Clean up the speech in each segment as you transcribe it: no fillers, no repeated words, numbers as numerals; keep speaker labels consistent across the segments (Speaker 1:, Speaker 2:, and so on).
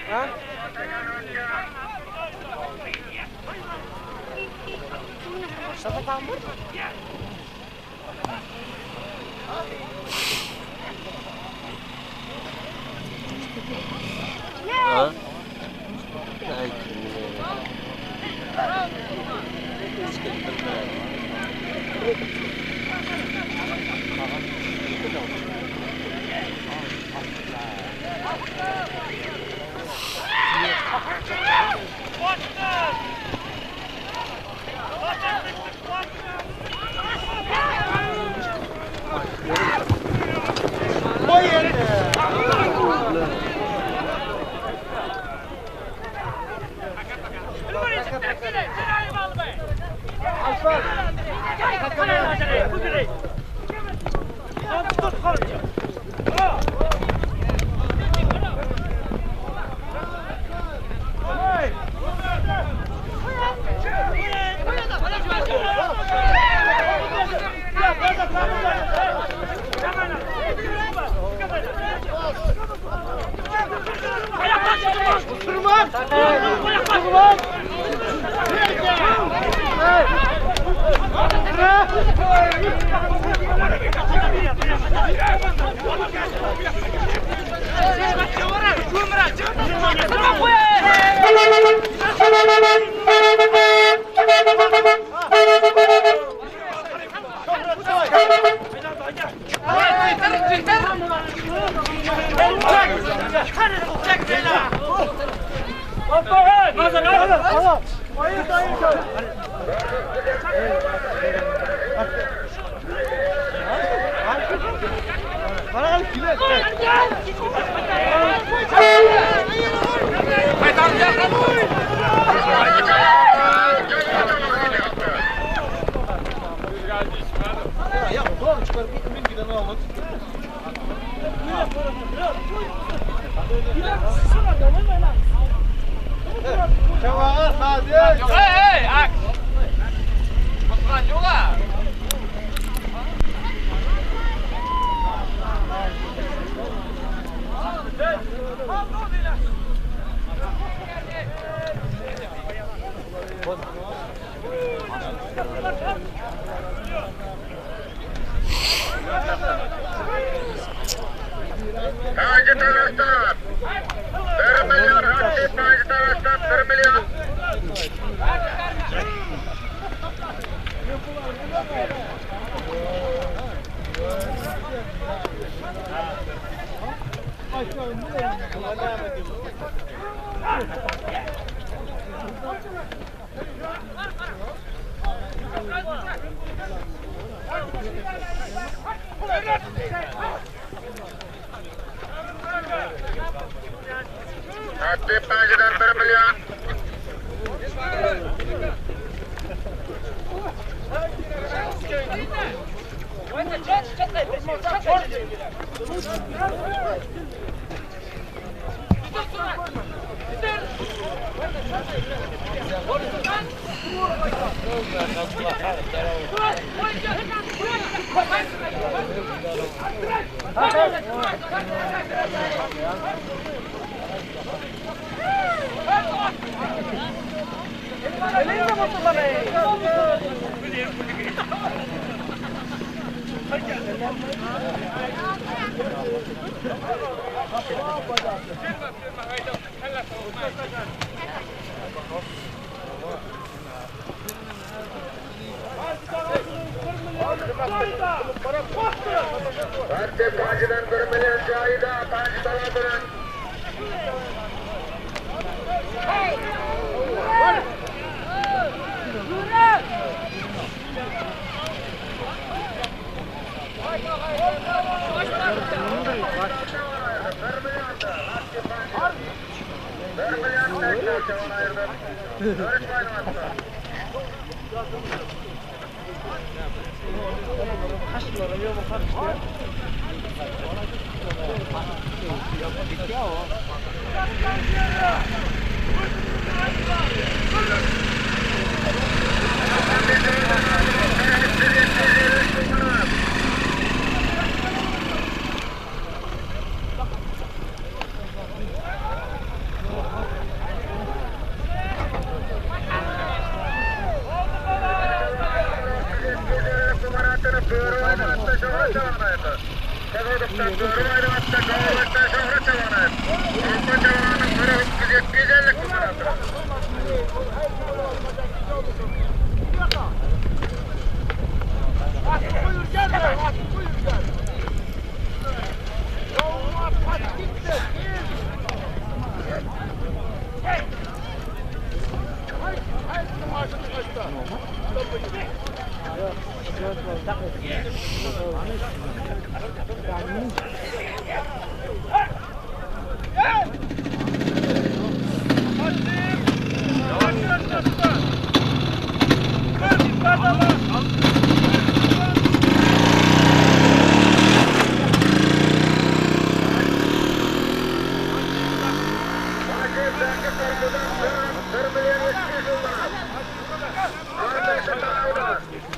Speaker 1: Ha? Mustafa tam burada.
Speaker 2: Ha?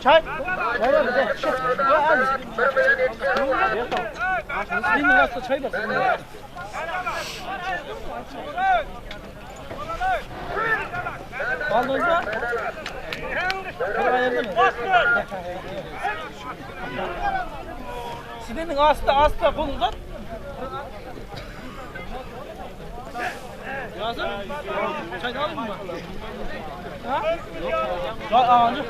Speaker 2: Çay. Nerede bize? Senin varsa çay bak. Aldınız mı? Ayırdın mı? Senin asla kolundan. Yazın. Çay da alayım mı? Ha? Yok. Anı.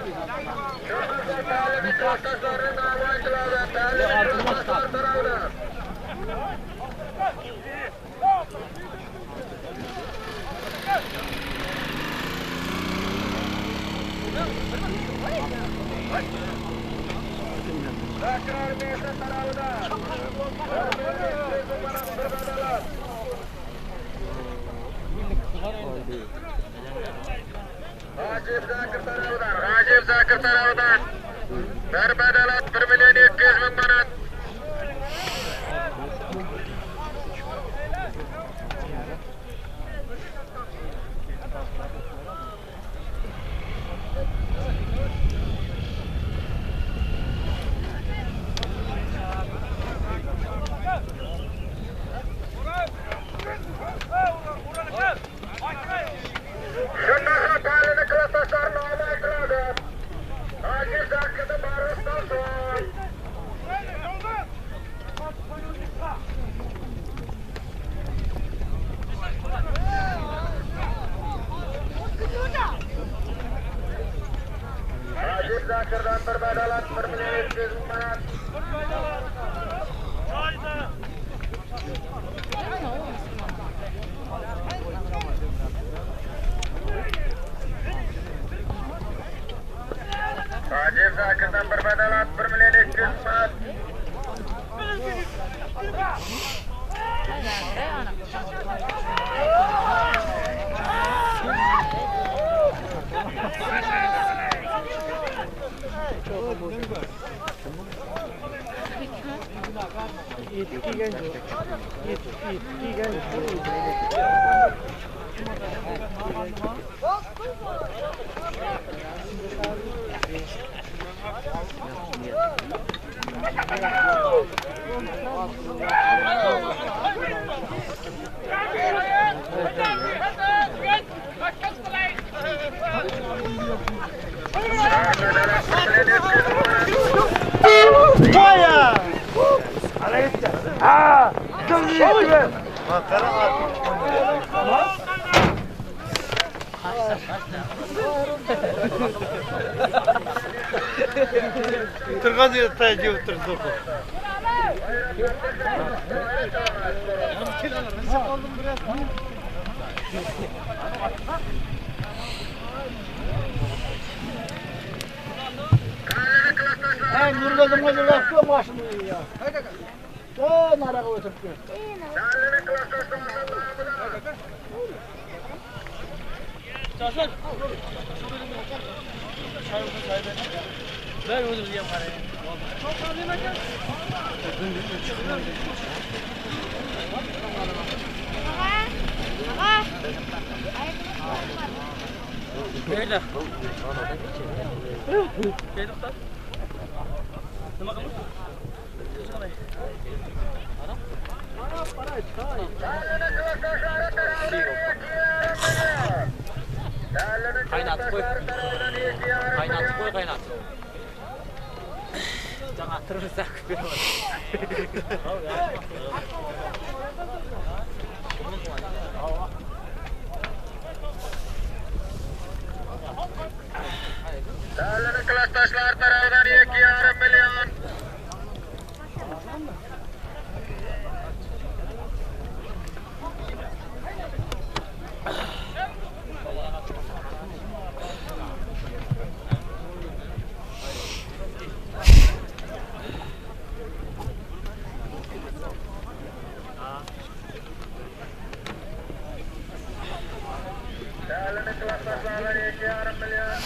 Speaker 3: G'ajib Zakir tarafidan bir badalat 1.200.000 manat. Zakir'dan bir badalat 1.200.000 manat. G'ajib Zakir'dan bir badalat 1.200.000 manat.
Speaker 2: Vaya! Turgan yurtaycı oturdu. Hey, Nurgaz'ın gözü yok başını ya. Haydi gel. Nereye oturup gel. Çağır. Ben özür dilerim bari. Çok kalmayayım hadi. Nerede? Geldik lan. Ne bakalım?
Speaker 4: Kaynat koy. Kaynat koy kaynat. Hatırımızda akıyor.
Speaker 3: Değerli klastaşlar tarafından 2,5 milyon. Değerli klastaşlar 2,5 milyon.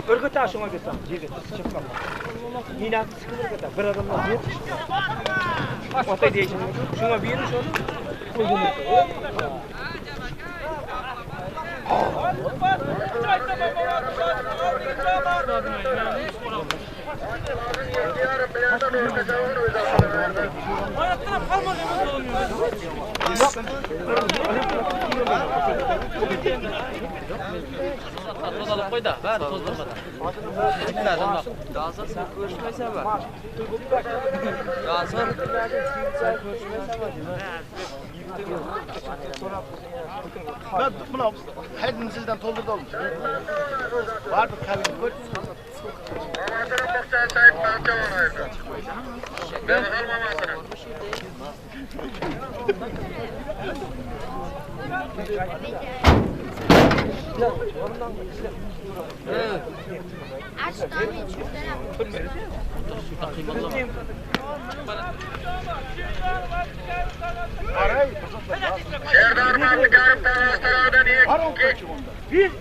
Speaker 2: Örgüt aşına gitsem, yigit çıkmam. Yine sıkılır gitsem, bir adamla bir. Otay diyeceğim, şuna bir yeri şöyle.
Speaker 4: Tozalıp koy da, bari tozdurmadan. Gitmeden bak. Gazır sen görüşmeysen bak. Gazır. Sen görüşmeysen bak.
Speaker 2: Ben buna her sizden toldurdu olmuş. Var mı kalın koy.
Speaker 3: Mamasını baksan sayıp parça var. Ben mamasını. Serdar Mahmutkarım taraftarlardan
Speaker 2: Bir.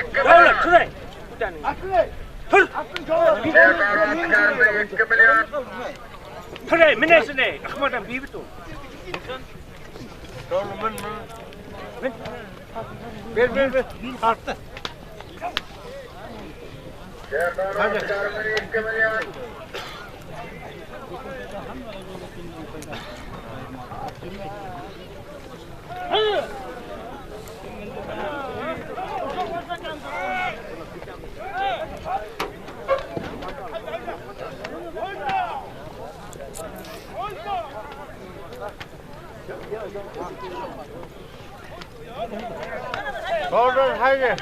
Speaker 3: iki
Speaker 2: Davlat şuraya. Bir tane. Tır.
Speaker 3: Serdar Mahmutkarım'da 2 milyon.
Speaker 2: Şuraya minesine. Akmadan bir bit ol. Ver. Arttı.
Speaker 3: Serdar Mahmutkarım'da 2 milyon.
Speaker 2: Oradan haydi.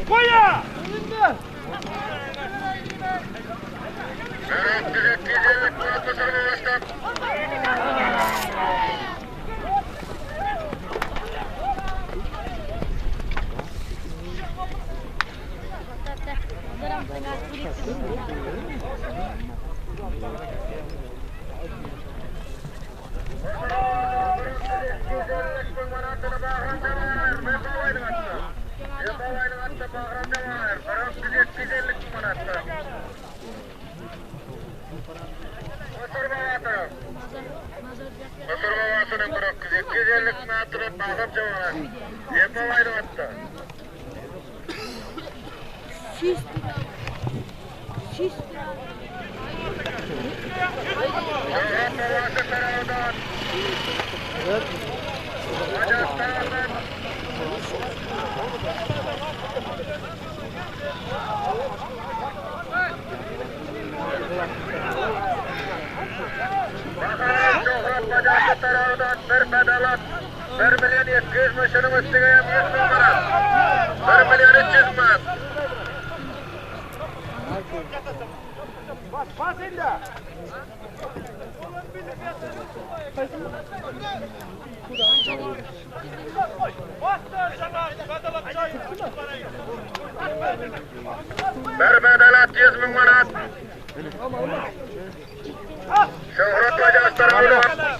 Speaker 2: Koya! Berbadalat 100 bin manat. Şöhret Bacak tarafından.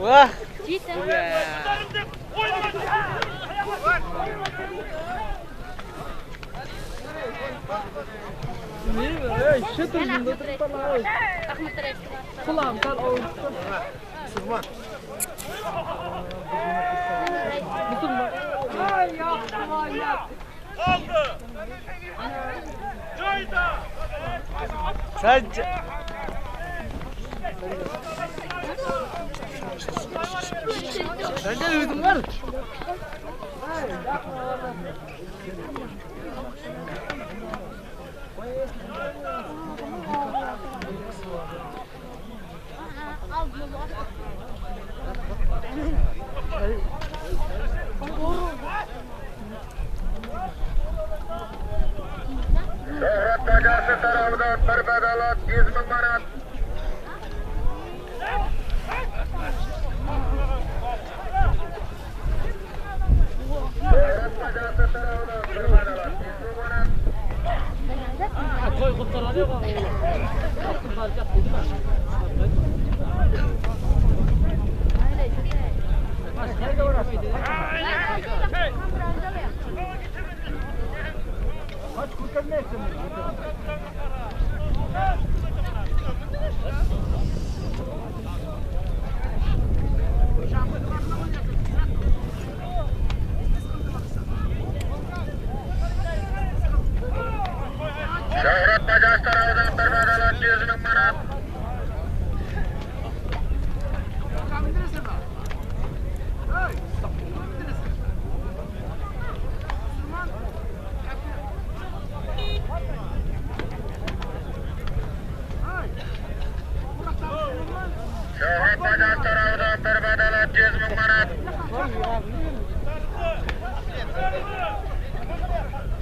Speaker 4: Wah.
Speaker 1: Cita.
Speaker 4: Sadece. Sence duydun var?
Speaker 3: Şöhret Bacası tarafından bir bedalat 100.000 manat. Şöhret Bacası tarafından bir bedalat 100.000 manat.
Speaker 4: Koy kurtaran yok ama. Attım hareket değil mi?
Speaker 3: Şöhret Bacası tarafından bir bedalat 100.000 manat. Şöhret Bacası tarafından bir bedalat 100.000 manat.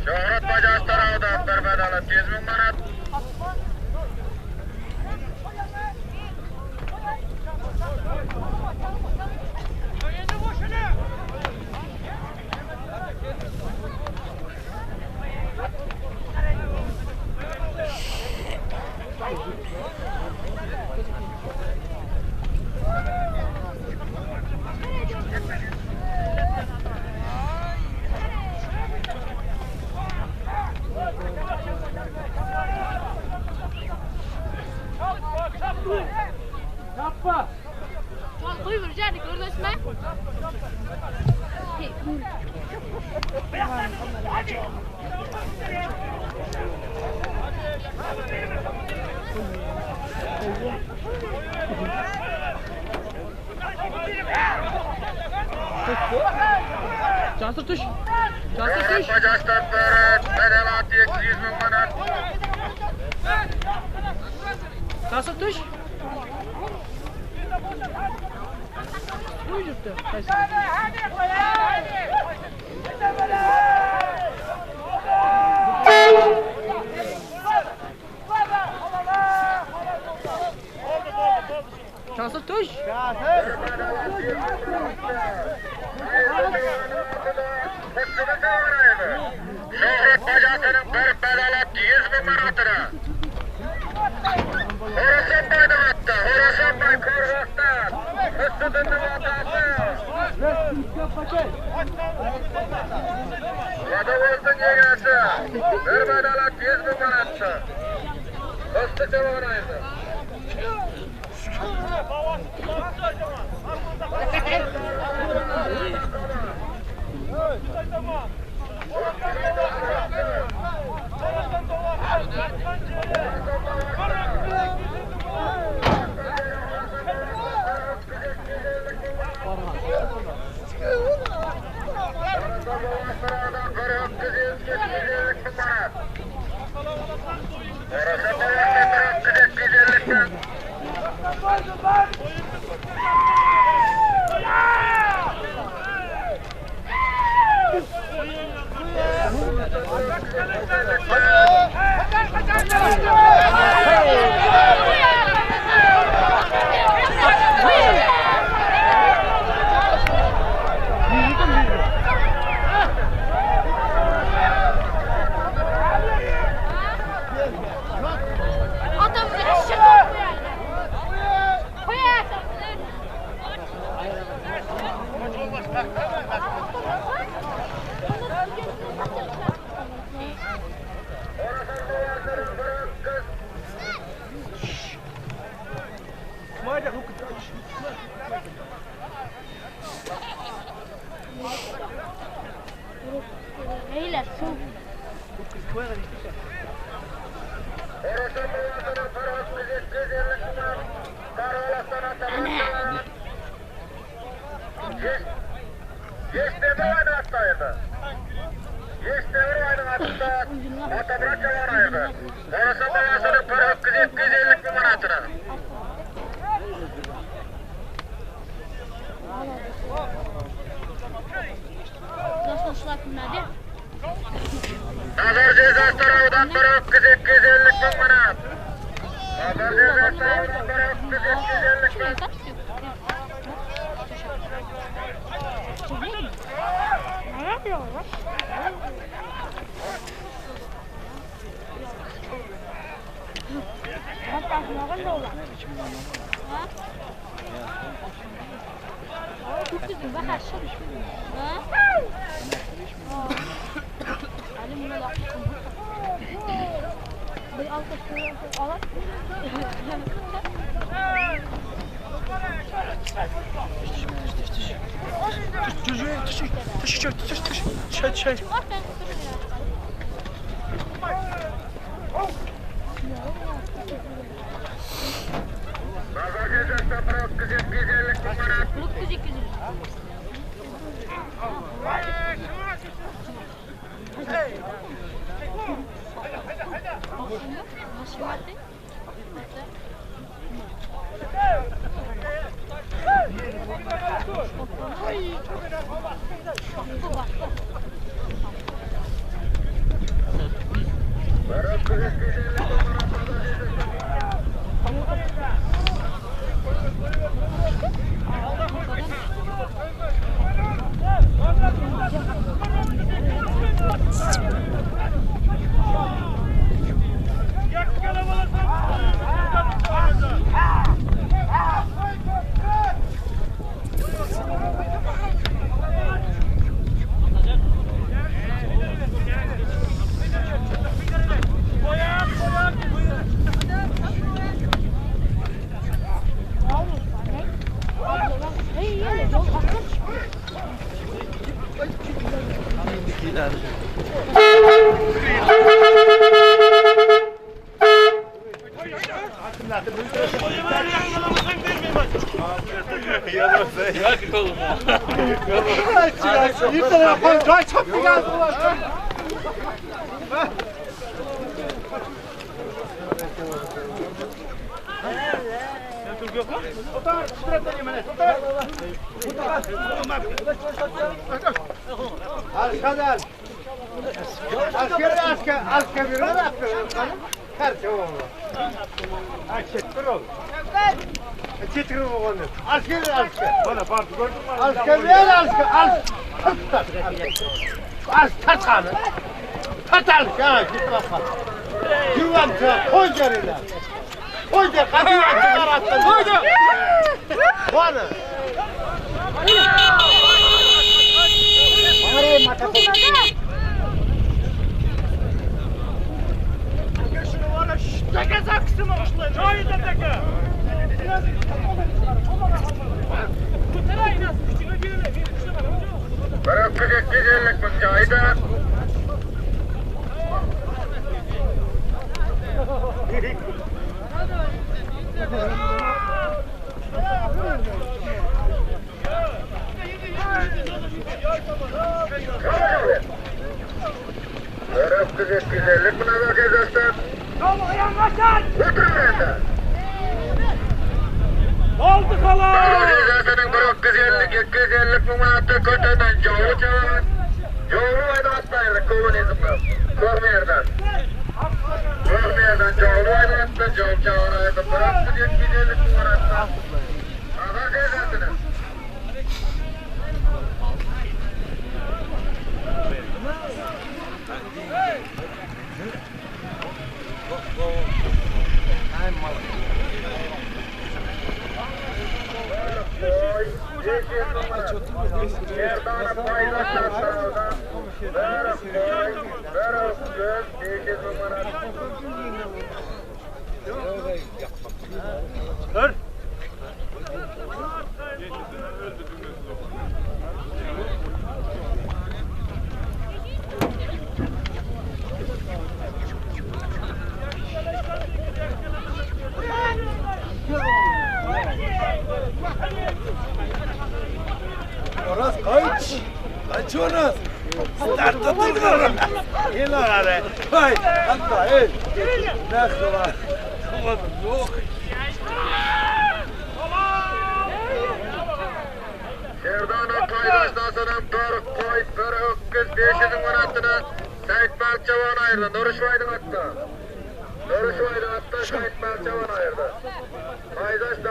Speaker 3: Şöhret Bacası tarafından bir bedalat 100.000 manat.
Speaker 1: Koy vuracaktık orada isme.
Speaker 4: Cansır tuş.
Speaker 3: Şöhret Bacası'dan bir bedalat 100.000 manat.
Speaker 4: Cansır tuş. Uyuştu. Cansır tuş.
Speaker 3: Şöhret Bacası'nın bir bedalat 100.000 manatına. Horasan Bay'da hatta, Horasan Bay Korvak'tan. Hıssıdın'ın vatası. Vadavoz'un yegesi. Bir bedalat 100.000 manatı. Hıssı çabağınaydı. Orası bayanlar 250'den.
Speaker 1: Adam bir şey yok. Koyar. Beyler su. Nasıl ıslakınlar
Speaker 3: Nazar cezası tarafından bırak 250 bin manat. Nazar cezası tarafından bırak 250 bin.
Speaker 1: Ne yapıyorlar? Hatta ne olur? Ha? Çok güzel bak aşağı. Ha? Ali bunu da. Bir alt üstü alalım.
Speaker 3: Nazar cezası bırak 250 bin manat.
Speaker 1: Çok güzel. Nasıl yaptın?
Speaker 3: Bırak 250 bin manat.
Speaker 2: Asker bir olarak tercih oldu. Çetir oldu. Çetir oldu. Asker. Bana parti gördün mü? Asker. Asker kanı. Tatal ya git bak. Güvence koycarıyla. Koycar kapıyı açık arattın. Koycar. Bana. Arayı mata koycar. Taka zaksın oluşlar. Çayı da taka.
Speaker 3: Bırak 250 bin çayı da. Bırak 250 bin azar cezası.
Speaker 2: Oldu kalan.
Speaker 3: Organizasyonun 250 manatı kötüden çoğu çağırın. Çoğu aydatlayırdı komünizmden. Kormiyerden. Kormiyerden çoğu aydattı. Çoğu çağıraydı. Bıraktı 250 manatı. Aha dersiniz.
Speaker 2: Dur.
Speaker 5: Orası kaç? Kaç orası? Startta dur orası. İn oraya. Hay, hatta el. Ne kadar? Tamam, yok.
Speaker 3: Serdana paydaşdan sonra bir koy, bir öküz 500 manatını Sait Balçavan ayırdı. Nuruşvaydın hatta. Nuruşvaydın hatta Sait Balçavan ayırdı. Paydaş